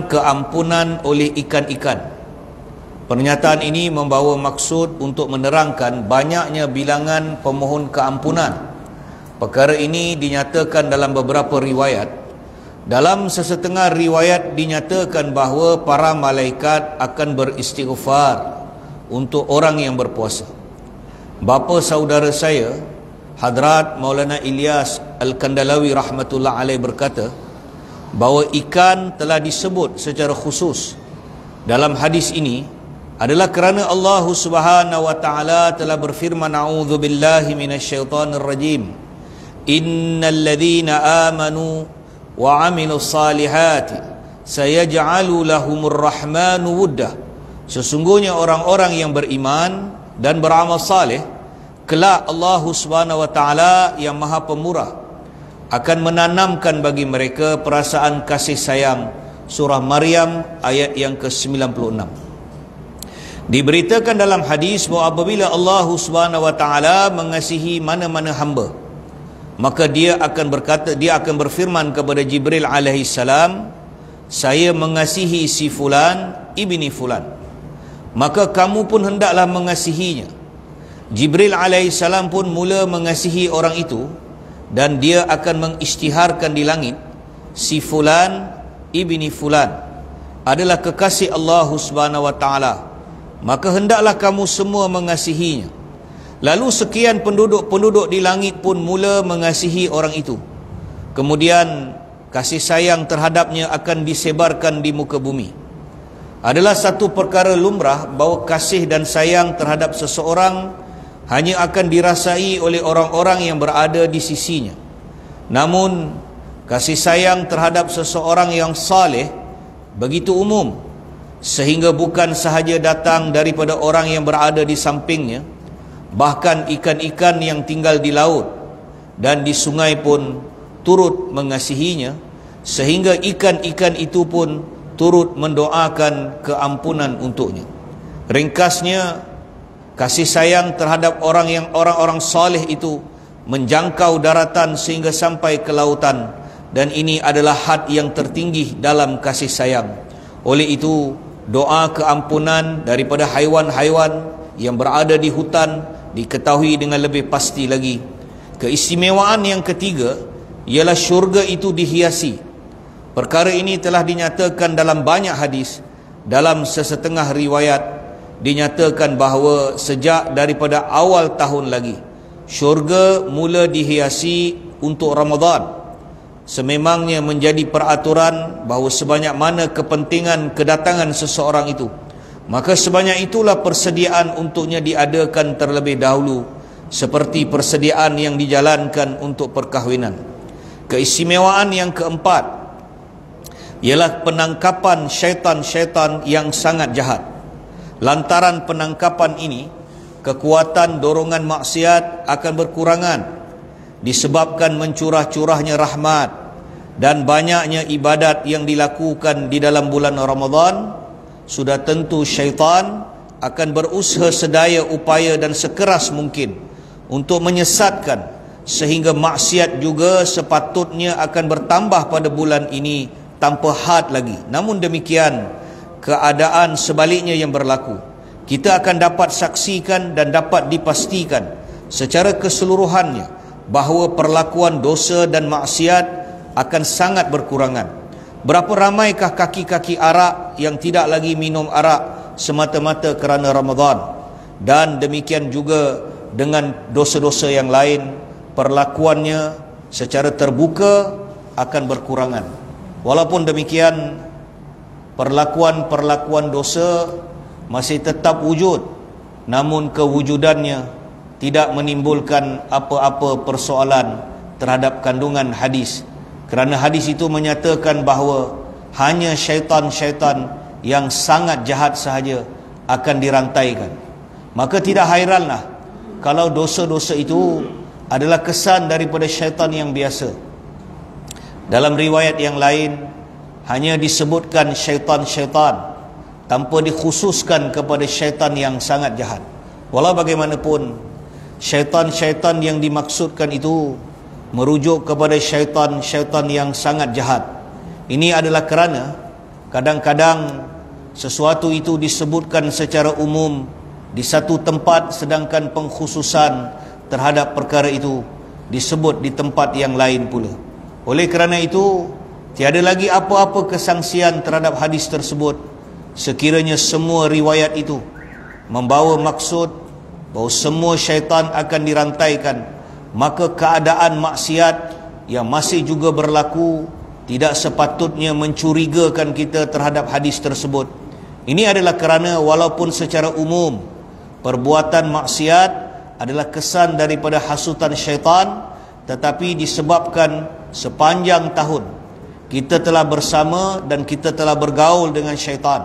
keampunan oleh ikan-ikan. Pernyataan ini membawa maksud untuk menerangkan banyaknya bilangan pemohon keampunan. Perkara ini dinyatakan dalam beberapa riwayat. Dalam sesetengah riwayat dinyatakan bahawa para malaikat akan beristighfar untuk orang yang berpuasa. Bapa saudara saya, Hadrat Maulana Ilyas Al-Kandalawi rahmatullah alaih berkata bahawa ikan telah disebut secara khusus dalam hadis ini adalah kerana Allah Subhanahu wa taala telah berfirman, a'udzubillahi minasyaitonir rajim, innal ladzina amanu wa 'amilus salihati sayaj'alu lahumur rahmanu wuddah. Sesungguhnya orang-orang yang beriman dan beramal saleh, kelak Allah Subhanahu wa taala yang Maha Pemurah akan menanamkan bagi mereka perasaan kasih sayang. Surah Maryam ayat yang ke-96. Diberitakan dalam hadis bahawa apabila Allah Subhanahu wa taala mengasihi mana-mana hamba, maka dia akan berfirman kepada Jibril alaihi salam, saya mengasihi si fulan ibni fulan, maka kamu pun hendaklah mengasihinya. Jibril alaihi salam pun mula mengasihi orang itu, dan dia akan mengisytiharkan di langit, si fulan ibni fulan adalah kekasih Allah Subhanahu wa taala, maka hendaklah kamu semua mengasihinya. Lalu sekian penduduk di langit pun mula mengasihi orang itu. Kemudian kasih sayang terhadapnya akan disebarkan di muka bumi. Adalah satu perkara lumrah bahawa kasih dan sayang terhadap seseorang hanya akan dirasai oleh orang-orang yang berada di sisinya. Namun kasih sayang terhadap seseorang yang saleh begitu umum, sehingga bukan sahaja datang daripada orang yang berada di sampingnya, bahkan ikan-ikan yang tinggal di laut dan di sungai pun turut mengasihinya, sehingga ikan-ikan itu pun turut mendoakan keampunan untuknya. Ringkasnya, kasih sayang terhadap orang-orang saleh itu menjangkau daratan sehingga sampai ke lautan, dan ini adalah had yang tertinggi dalam kasih sayang. Oleh itu, doa keampunan daripada haiwan-haiwan yang berada di hutan diketahui dengan lebih pasti lagi. Keistimewaan yang ketiga ialah syurga itu dihiasi. Perkara ini telah dinyatakan dalam banyak hadis. Dalam sesetengah riwayat dinyatakan bahawa sejak daripada awal tahun lagi syurga mula dihiasi untuk Ramadan. Sememangnya menjadi peraturan bahawa sebanyak mana kepentingan kedatangan seseorang itu, maka sebanyak itulah persediaan untuknya diadakan terlebih dahulu, seperti persediaan yang dijalankan untuk perkahwinan. Keistimewaan yang keempat ialah penangkapan syaitan-syaitan yang sangat jahat. Lantaran penangkapan ini, kekuatan dorongan maksiat akan berkurangan disebabkan mencurah-curahnya rahmat dan banyaknya ibadat yang dilakukan di dalam bulan Ramadan. Sudah tentu syaitan akan berusaha sedaya upaya dan sekeras mungkin untuk menyesatkan, sehingga maksiat juga sepatutnya akan bertambah pada bulan ini tanpa had lagi. Namun demikian, keadaan sebaliknya yang berlaku. Kita akan dapat saksikan dan dapat dipastikan secara keseluruhannya bahawa perlakuan dosa dan maksiat akan sangat berkurangan. Berapa ramaikah kaki-kaki arak yang tidak lagi minum arak semata-mata kerana Ramadan, dan demikian juga dengan dosa-dosa yang lain, perlakuannya secara terbuka akan berkurangan. Walaupun demikian, perlakuan-perlakuan dosa masih tetap wujud, namun kewujudannya tidak menimbulkan apa-apa persoalan terhadap kandungan hadis, kerana hadis itu menyatakan bahawa hanya syaitan-syaitan yang sangat jahat sahaja akan dirantaikan. Maka tidak hairanlah kalau dosa-dosa itu adalah kesan daripada syaitan yang biasa. Dalam riwayat yang lain hanya disebutkan syaitan-syaitan tanpa dikhususkan kepada syaitan yang sangat jahat. Walau bagaimanapun, syaitan-syaitan yang dimaksudkan itu merujuk kepada syaitan-syaitan yang sangat jahat. Ini adalah kerana Kadang-kadang sesuatu itu disebutkan secara umum di satu tempat, sedangkan pengkhususan terhadap perkara itu disebut di tempat yang lain pula. Oleh kerana itu, tiada lagi apa-apa kesangsian terhadap hadis tersebut sekiranya semua riwayat itu membawa maksud bahawa semua syaitan akan dirantaikan, maka keadaan maksiat yang masih juga berlaku tidak sepatutnya mencurigakan kita terhadap hadis tersebut. Ini adalah kerana walaupun secara umum perbuatan maksiat adalah kesan daripada hasutan syaitan, tetapi disebabkan sepanjang tahun kita telah bersama dan kita telah bergaul dengan syaitan,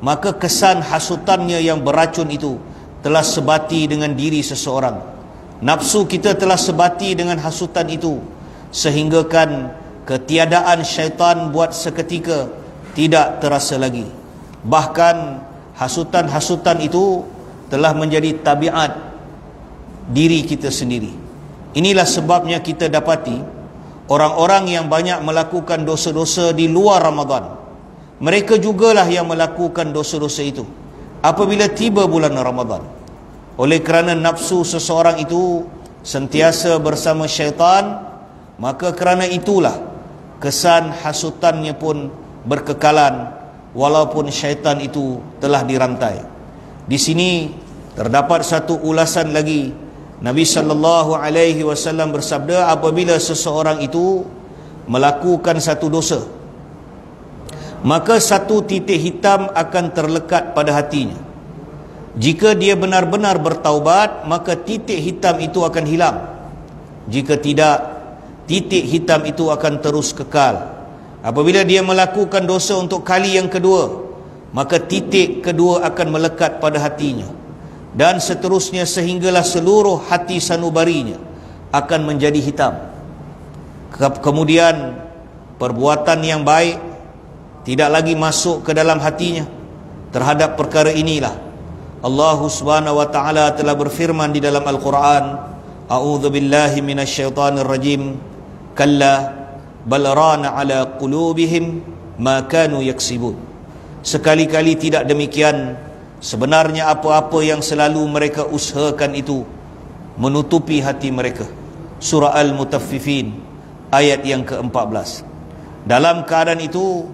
maka kesan hasutannya yang beracun itu telah sebati dengan diri seseorang. Nafsu kita telah sebati dengan hasutan itu, sehinggakan ketiadaan syaitan buat seketika tidak terasa lagi. Bahkan hasutan-hasutan itu telah menjadi tabiat diri kita sendiri. Inilah sebabnya kita dapati orang-orang yang banyak melakukan dosa-dosa di luar Ramadan, mereka jugalah yang melakukan dosa-dosa itu apabila tiba bulan Ramadan. Oleh kerana nafsu seseorang itu sentiasa bersama syaitan, maka kerana itulah kesan hasutannya pun berkekalan walaupun syaitan itu telah dirantai. Di sini terdapat satu ulasan lagi. Nabi SAW bersabda, apabila seseorang itu melakukan satu dosa, maka satu titik hitam akan terlekat pada hatinya. Jika dia benar-benar bertaubat, maka titik hitam itu akan hilang. Jika tidak, titik hitam itu akan terus kekal. Apabila dia melakukan dosa untuk kali yang kedua, maka titik kedua akan melekat pada hatinya, dan seterusnya sehinggalah seluruh hati sanubarinya akan menjadi hitam. Kemudian perbuatan yang baik tidak lagi masuk ke dalam hatinya. Terhadap perkara inilah Allah Subhanahu wa taala telah berfirman di dalam Al-Quran, A'udzu billahi minasyaitonir rajim, kalla bal rana ala qulubihim ma kanu yaksibun. Sekali-kali tidak demikian. Sebenarnya apa-apa yang selalu mereka usahakan itu menutupi hati mereka. Surah Al-Mutaffifin ayat yang ke-14. Dalam keadaan itu,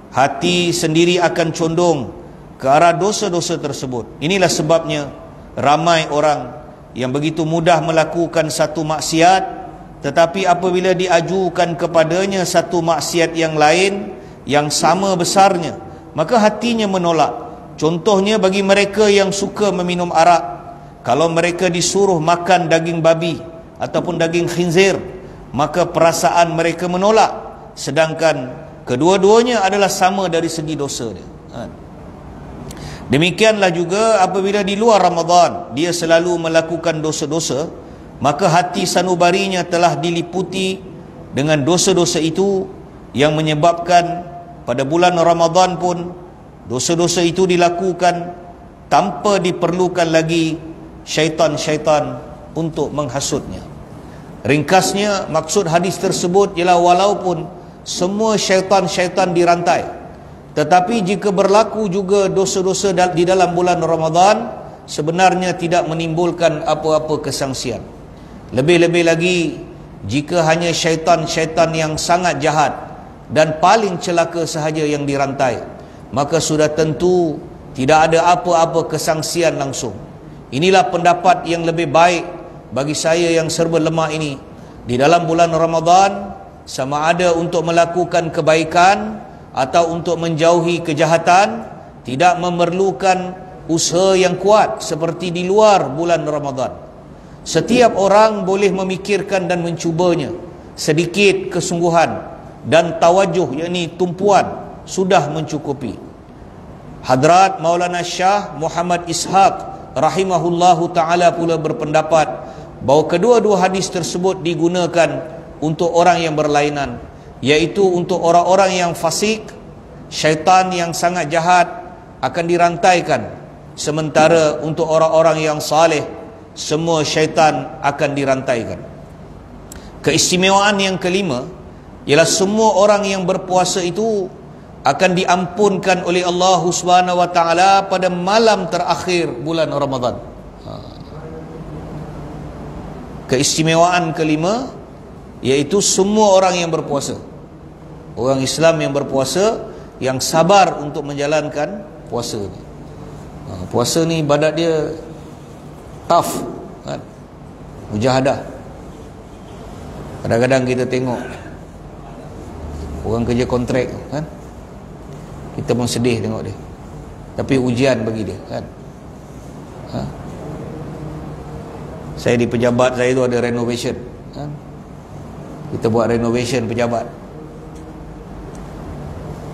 hati sendiri akan condong ke arah dosa-dosa tersebut. Inilah sebabnya ramai orang yang begitu mudah melakukan satu maksiat, tetapi apabila diajukan kepadanya satu maksiat yang lain yang sama besarnya, maka hatinya menolak. Contohnya bagi mereka yang suka meminum arak, kalau mereka disuruh makan daging babi ataupun daging khinzir, maka perasaan mereka menolak, sedangkan kedua-duanya adalah sama dari segi dosa dia. Demikianlah juga apabila di luar Ramadan dia selalu melakukan dosa-dosa, maka hati sanubarinya telah diliputi dengan dosa-dosa itu, yang menyebabkan pada bulan Ramadan pun dosa-dosa itu dilakukan tanpa diperlukan lagi syaitan-syaitan untuk menghasutnya. Ringkasnya, maksud hadis tersebut ialah walaupun semua syaitan-syaitan dirantai, tetapi jika berlaku juga dosa-dosa di dalam bulan Ramadan, sebenarnya tidak menimbulkan apa-apa kesangsian. Lebih-lebih lagi jika hanya syaitan-syaitan yang sangat jahat dan paling celaka sahaja yang dirantai, maka sudah tentu tidak ada apa-apa kesangsian langsung. Inilah pendapat yang lebih baik bagi saya yang serba lemah ini. Di dalam bulan Ramadan, sama ada untuk melakukan kebaikan atau untuk menjauhi kejahatan, tidak memerlukan usaha yang kuat seperti di luar bulan Ramadan. Setiap orang boleh memikirkan dan mencubanya. Sedikit kesungguhan dan tawajuh, yakni tumpuan, sudah mencukupi. Hadrat Maulana Syah Muhammad Ishaq rahimahullahu ta'ala pula berpendapat bahawa kedua-dua hadis tersebut digunakan untuk orang yang berlainan, yaitu untuk orang-orang yang fasik, syaitan yang sangat jahat akan dirantaikan, sementara untuk orang-orang yang saleh, semua syaitan akan dirantaikan. Keistimewaan yang kelima ialah semua orang yang berpuasa itu akan diampunkan oleh Allah Subhanahu wa taala pada malam terakhir bulan Ramadan. Keistimewaan kelima, iaitu semua orang yang berpuasa, orang Islam yang berpuasa, yang sabar untuk menjalankan puasa ni. Puasa ni ibadat dia tough kan? Mujahadah. Kadang-kadang kita tengok orang kerja kontrak kan, kita pun sedih tengok dia, tapi ujian bagi dia kan. Saya di pejabat saya tu ada renovation kan? Kita buat renovation pejabat,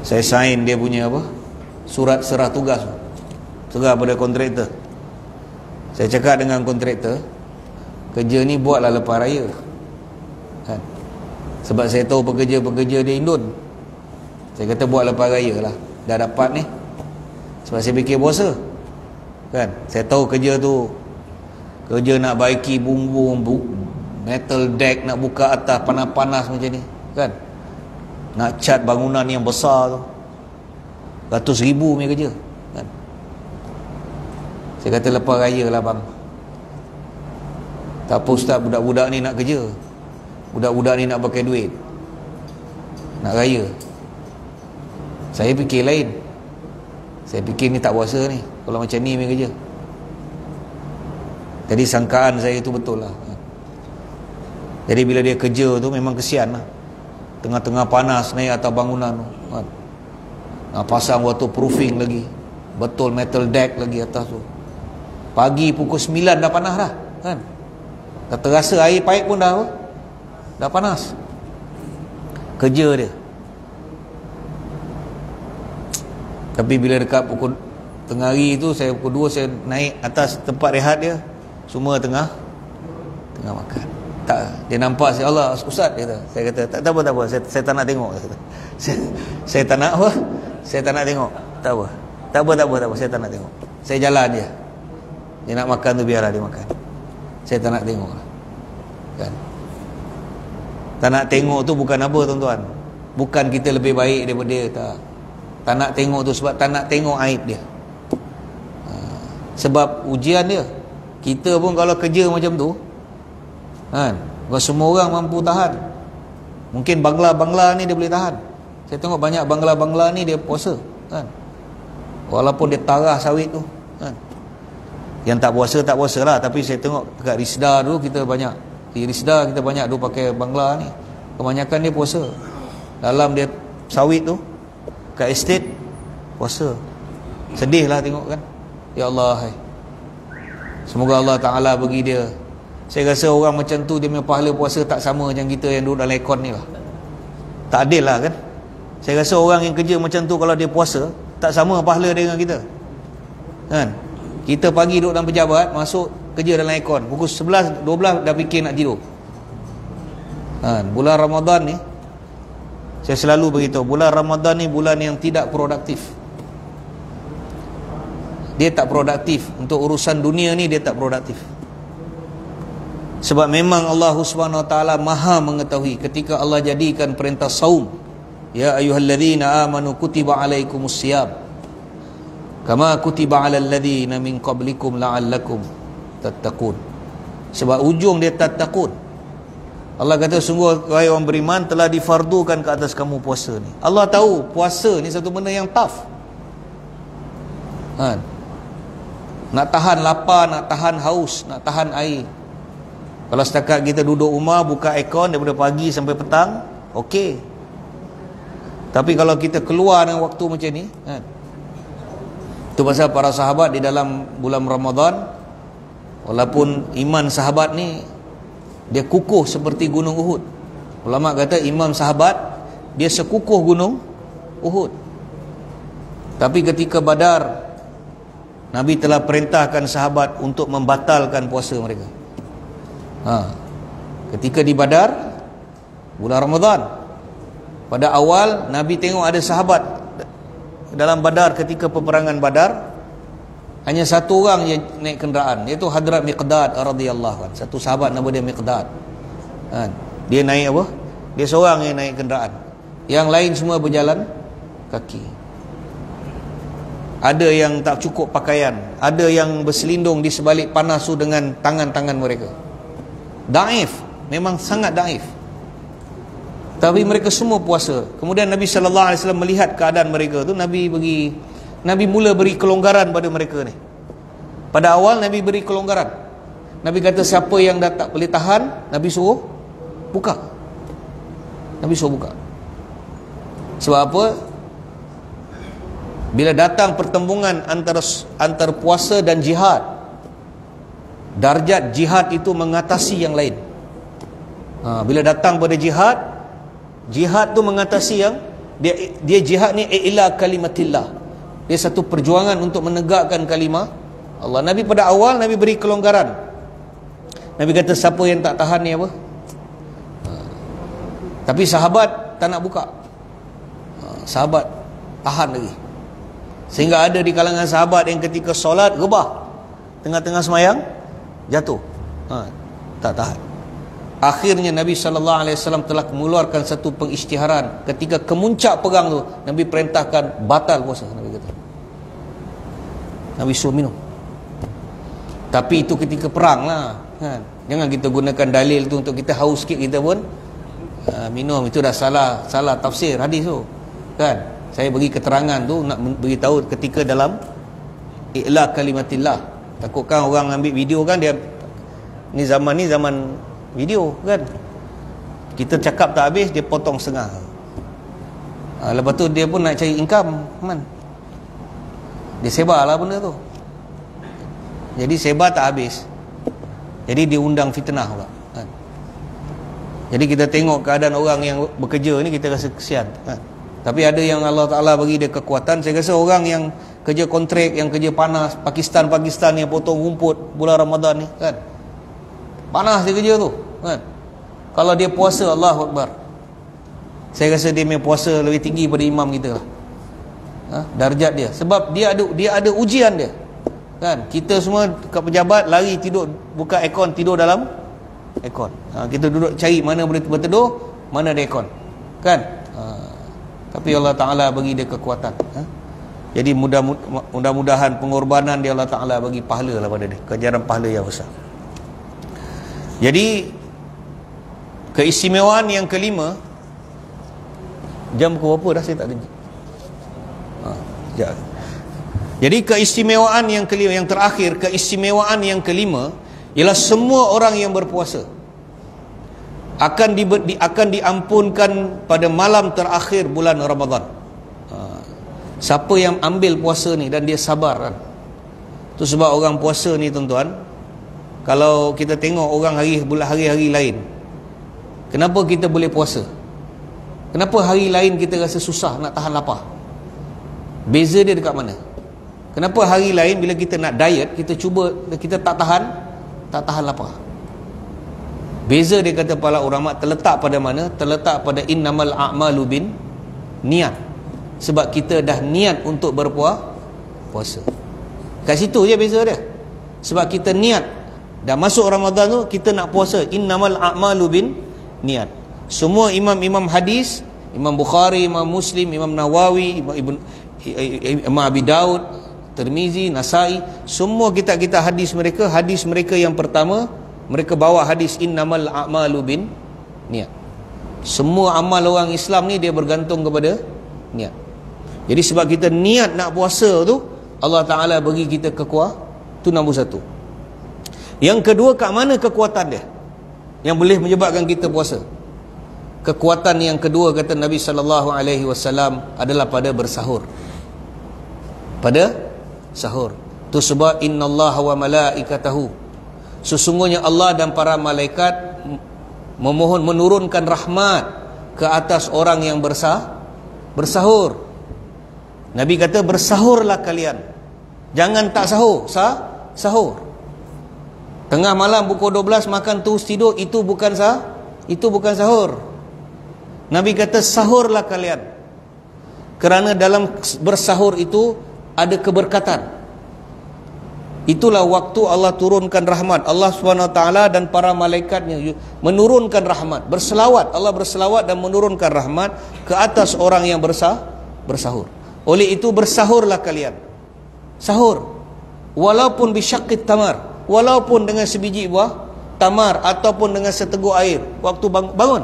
saya sign dia punya apa, surat serah tugas, serah pada kontraktor. Saya cakap dengan kontraktor, kerja ni buatlah lepas raya kan? Sebab saya tahu pekerja-pekerja di Indon. Saya kata buat lepas raya lah, dah dapat ni. Sebab saya fikir puasa kan, saya tahu kerja tu, kerja nak baiki bumbung metal deck, nak buka atas panas-panas macam ni kan, nak cat bangunan yang besar tu, ratus ribu punya kerja kan. Saya kata lepas raya lah bang. Tak apa ustaz, budak-budak ni nak kerja, budak-budak ni nak pakai duit, nak raya. Saya fikir lain, saya fikir ni tak puasa ni kalau macam ni punya kerja. Jadi sangkaan saya itu betul lah. Jadi bila dia kerja tu memang kesian lah, tengah-tengah panas naik atas bangunan tu kan? Nak pasang waterproofing lagi, betul metal deck lagi atas tu. Pagi pukul 9 dah panas dah kan, dah terasa air paip pun dah panas. Kerja dia. Tapi bila dekat pukul tengah hari tu, saya pukul 2 saya naik atas tempat rehat dia, semua tengah makan. Tak, dia nampak saya, Allah ustaz, dia kata. Saya kata tak apa, saya tak nak tengok. Saya tak nak apa? Saya tak nak tengok. Tak apa, saya tak nak tengok. Saya jalan je. Dia nak makan tu biarlah dia makan. Saya tak nak tengok kan. Tak nak tengok tu bukan apa tuan-tuan, bukan kita lebih baik daripada dia, tak nak tengok tu sebab tak nak tengok aib dia. Sebab ujian dia. Kita pun kalau kerja macam tu kan, bukan semua orang mampu tahan. Mungkin Bangla ni dia boleh tahan. Saya tengok banyak Bangla ni dia puasa kan, walaupun dia tarah sawit tu kan. Yang tak puasa lah. Tapi saya tengok dekat Risda dulu, kita banyak di Risda, kita banyak dulu pakai Bangla ni, kebanyakan dia puasa. Dalam dia sawit tu kat estate puasa. Sedih lah tengok kan. Ya Allah, hai, semoga Allah Ta'ala bagi dia. Saya rasa orang macam tu, dia punya pahala puasa tak sama macam kita yang duduk dalam aircon ni lah. Tak adil lah kan. Saya rasa orang yang kerja macam tu, kalau dia puasa, tak sama pahala dia dengan kita kan. Kita pagi duduk dalam pejabat, masuk kerja dalam aircon, pukul 11, 12 dah fikir nak tidur kan. Bulan Ramadan ni, saya selalu beritahu, bulan Ramadan ni bulan yang tidak produktif. Dia tak produktif. Untuk urusan dunia ni dia tak produktif. Sebab memang Allah Subhanahu wa taala Maha mengetahui. Ketika Allah jadikan perintah saum, ya ayyuhalladzina amanu kutiba alaikumus siyam kama kutiba alal ladzina min qablikum la'allakum tattaqun. Sebab ujung dia tattaqun. Allah kata sungguh wahai orang beriman, telah difardukan ke atas kamu puasa ni. Allah tahu puasa ni satu benda yang tough kan. Nak tahan lapar, nak tahan haus, nak tahan air. Kalau setakat kita duduk rumah, buka aircon daripada pagi sampai petang, okey. Tapi kalau kita keluar dengan waktu macam ni kan, itu pasal para sahabat di dalam bulan Ramadan, walaupun iman sahabat ni dia kukuh seperti gunung Uhud. Ulama kata imam sahabat dia sekukuh gunung Uhud. Tapi ketika Badar, Nabi telah perintahkan sahabat untuk membatalkan puasa mereka. Ketika di Badar, bulan Ramadan, pada awal Nabi tengok ada sahabat dalam Badar, ketika peperangan Badar, hanya satu orang yang naik kenderaan, iaitu Hadrat Miqdad radhiyallahu anhu. Satu sahabat nama dia Miqdad. Dia naik apa? Dia seorang yang naik kenderaan. Yang lain semua berjalan kaki. Ada yang tak cukup pakaian, ada yang berselindung di sebalik panas tu dengan tangan-tangan mereka. Daif, memang sangat daif. Tapi mereka semua puasa. Kemudian Nabi SAW melihat keadaan mereka tu, Nabi mula beri kelonggaran pada mereka ni. Pada awal Nabi beri kelonggaran. Nabi kata siapa yang dah tak boleh tahan, Nabi suruh buka. Nabi suruh buka. Sebab apa? Bila datang pertembungan antara puasa dan jihad, darjat jihad itu mengatasi yang lain. Bila datang pada jihad tu mengatasi yang dia jihad ni ila kalimatillah. Dia satu perjuangan untuk menegakkan kalimah Allah. Nabi pada awal Nabi beri kelonggaran. Nabi kata siapa yang tak tahan ni apa? Tapi sahabat tak nak buka. Sahabat tahan lagi. Sehingga ada di kalangan sahabat yang ketika solat rebah, tengah-tengah semayang jatuh, tak tahan. Akhirnya Nabi SAW telah mengeluarkan satu pengisytiharan. Ketika kemuncak perang tu, Nabi perintahkan batal puasa. Nabi kata, Nabi suruh minum. Tapi itu ketika perang lah, kan? Jangan kita gunakan dalil tu untuk kita haus sikit kita pun minum. Itu dah salah tafsir hadis tu, kan? Saya bagi keterangan tu nak beritahu ketika dalam i'la kalimatillah. Takutkan orang ambil video kan, dia ni zaman video kan, kita cakap tak habis dia potong setengah. Lepas tu dia pun nak cari income man. Dia sebarlah benda tu. Jadi sebar tak habis. Jadi dia undang fitnah pula kan? Jadi kita tengok keadaan orang yang bekerja ni, kita rasa kesian kan? Tapi ada yang Allah Ta'ala bagi dia kekuatan. Saya rasa orang yang kerja kontrak, yang kerja panas, Pakistan yang potong rumput bulan Ramadan ni kan, panas dia kerja tu kan? Kalau dia puasa, Allahu Akbar, saya rasa dia punya puasa lebih tinggi pada imam kita lah, darjat dia. Sebab dia ada ujian dia kan? Kita semua kat pejabat lari tidur, buka aircon, tidur dalam aircon. Kita duduk cari mana boleh berteduh, mana ada aircon kan? Tapi Allah Ta'ala bagi dia kekuatan. Jadi mudah-mudahan pengorbanan dia Allah Ta'ala bagi pahala lah pada dia, kejaran pahala yang besar. Jadi keistimewaan yang kelima, jam pukul berapa dah saya tak ada. Jadi keistimewaan yang kelima, yang terakhir, keistimewaan yang kelima ialah semua orang yang berpuasa akan diampunkan pada malam terakhir bulan Ramadan. Siapa yang ambil puasa ni dan dia sabar kan? Itu sebab orang puasa ni tuan-tuan, kalau kita tengok orang hari-hari lain, kenapa kita boleh puasa? Kenapa hari lain kita rasa susah nak tahan lapar? Beza dia dekat mana? Kenapa hari lain bila kita nak diet, kita tak tahan lapar? Beza dia kata para ulama terletak pada mana? Terletak pada innamal a'malu bin niat. Sebab kita dah niat untuk berpuasa. Kat situ je beza dia. Sebab kita niat dah masuk Ramadan tu kita nak puasa. Innamal a'malu bin niat. Semua imam-imam hadis, Imam Bukhari, Imam Muslim, Imam Nawawi, Imam Abi Daud, Tirmizi, Nasai, semua kitab-kitab hadis mereka yang pertama, mereka bawa hadis innamal a'malu bin niat. Semua amal orang Islam ni dia bergantung kepada niat. Jadi sebab kita niat nak puasa tu, Allah Ta'ala bagi kita kekuatan. Itu nombor satu. Yang kedua, kat mana kekuatan dia yang boleh menyebabkan kita puasa? Kekuatan yang kedua kata Nabi SAW adalah pada bersahur. Pada sahur. Itu sebab innallaha wa malaikatahu, sesungguhnya Allah dan para malaikat memohon menurunkan rahmat ke atas orang yang bersahur. Nabi kata bersahurlah kalian, jangan tak sahur. Sahur tengah malam pukul 12 makan terus tidur, itu bukan sahur. Nabi kata sahurlah kalian, kerana dalam bersahur itu ada keberkatan. Itulah waktu Allah turunkan rahmat. Allah SWT dan para malaikatnya menurunkan rahmat, berselawat. Allah berselawat dan menurunkan rahmat ke atas orang yang bersahur. bersahur. Oleh itu bersahurlah kalian. Sahur. Walaupun bisyaqqit tamar, walaupun dengan sebiji buah tamar ataupun dengan seteguk air waktu bangun.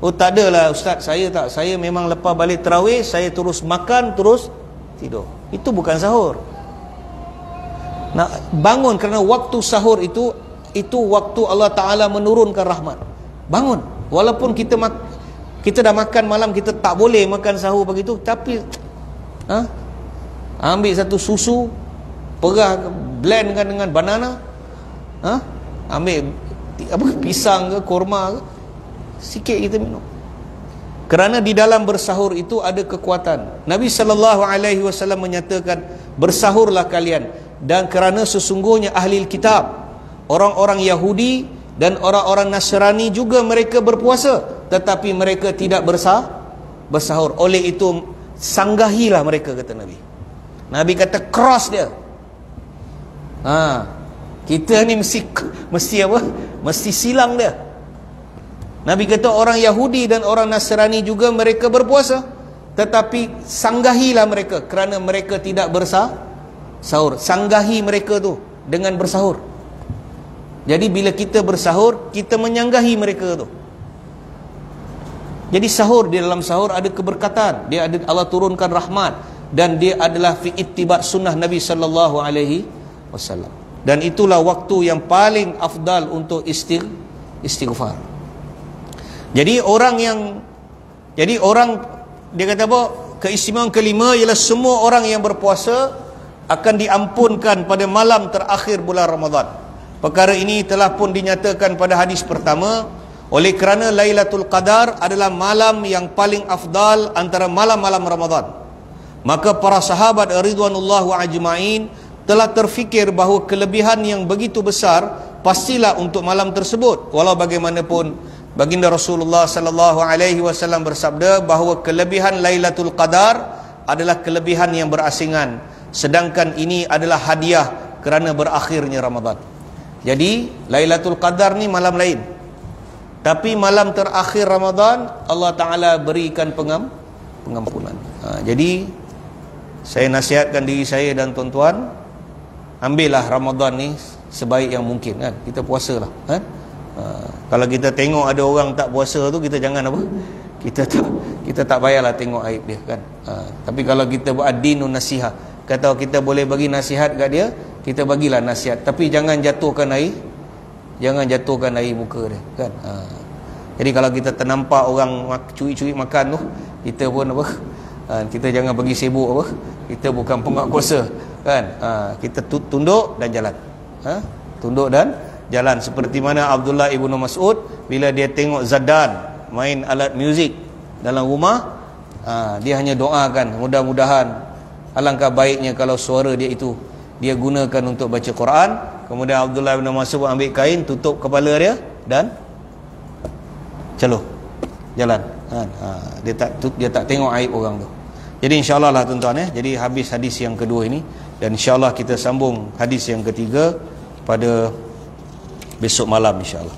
Oh tak adalah ustaz, saya memang lepas balik tarawih saya terus makan terus tidur. Itu bukan sahur. Nak bangun kerana waktu sahur itu waktu Allah Taala menurunkan rahmat. Bangun. Walaupun kita dah makan malam, kita tak boleh makan sahur begitu, tapi ambil satu susu, perah blendkan dengan banana, ambil pisang ke kurma ke, sikit kita minum. Kerana di dalam bersahur itu ada kekuatan. Nabi SAW menyatakan, bersahurlah kalian, dan kerana sesungguhnya ahli kitab, orang-orang Yahudi dan orang-orang Nasrani juga mereka berpuasa, tetapi mereka tidak bersahur. Oleh itu sanggahilah mereka, kata Nabi. Nabi kata cross dia. Kita ni mesti apa? Mesti silang dia. Nabi kata orang Yahudi dan orang Nasrani juga mereka berpuasa, tetapi sanggahilah mereka kerana mereka tidak bersahur. Sanggahi mereka tu dengan bersahur. Jadi bila kita bersahur, kita menyanggahi mereka tu. Jadi sahur, di dalam sahur ada keberkatan, dia ada Allah turunkan rahmat, dan dia adalah fi ittiba' sunnah Nabi sallallahu alaihi wasallam. Dan itulah waktu yang paling afdal untuk istighfar. Jadi orang dia kata apa? Keistimewaan kelima ialah semua orang yang berpuasa akan diampunkan pada malam terakhir bulan Ramadan. Perkara ini telah pun dinyatakan pada hadis pertama. Oleh kerana Lailatul Qadar adalah malam yang paling afdal antara malam-malam Ramadan, maka para sahabat ridwanullahu ajma'in telah terfikir bahawa kelebihan yang begitu besar pastilah untuk malam tersebut. Walau bagaimanapun, baginda Rasulullah sallallahu alaihi wasallam bersabda bahawa kelebihan Lailatul Qadar adalah kelebihan yang berasingan, sedangkan ini adalah hadiah kerana berakhirnya Ramadan. Jadi Lailatul Qadar ni malam lain, tapi malam terakhir Ramadan Allah Ta'ala berikan pengampunan. Jadi saya nasihatkan diri saya dan tuan-tuan, ambillah Ramadan ni sebaik yang mungkin, kan? Kita puasalah, kan? Kalau kita tengok ada orang tak puasa tu, kita jangan apa? Kita tak payahlah tengok aib dia, kan? Tapi kalau kita buat dinun nasihat, kata kita boleh bagi nasihat kat dia, kita bagilah nasihat, tapi jangan jatuhkan air muka dia, kan? Jadi kalau kita ternampak orang curi-curi makan tu, kita pun apa? Kita jangan bagi sibuk apa? Kita bukan penguasa, kan? Kita tunduk dan jalan. Tunduk dan jalan, seperti mana Abdullah ibnu Mas'ud bila dia tengok Zadan main alat muzik dalam rumah, dia hanya doakan, mudah-mudahan alangkah baiknya kalau suara dia itu dia gunakan untuk baca Quran. Kemudian Abdullah bin Mas'ud ambil kain tutup kepala dia dan celuh jalan. Dia tak tengok aib orang tu. Jadi insya-Allah lah tuan-tuan, jadi habis hadis yang kedua ini, dan insya-Allah kita sambung hadis yang ketiga pada besok malam insya-Allah.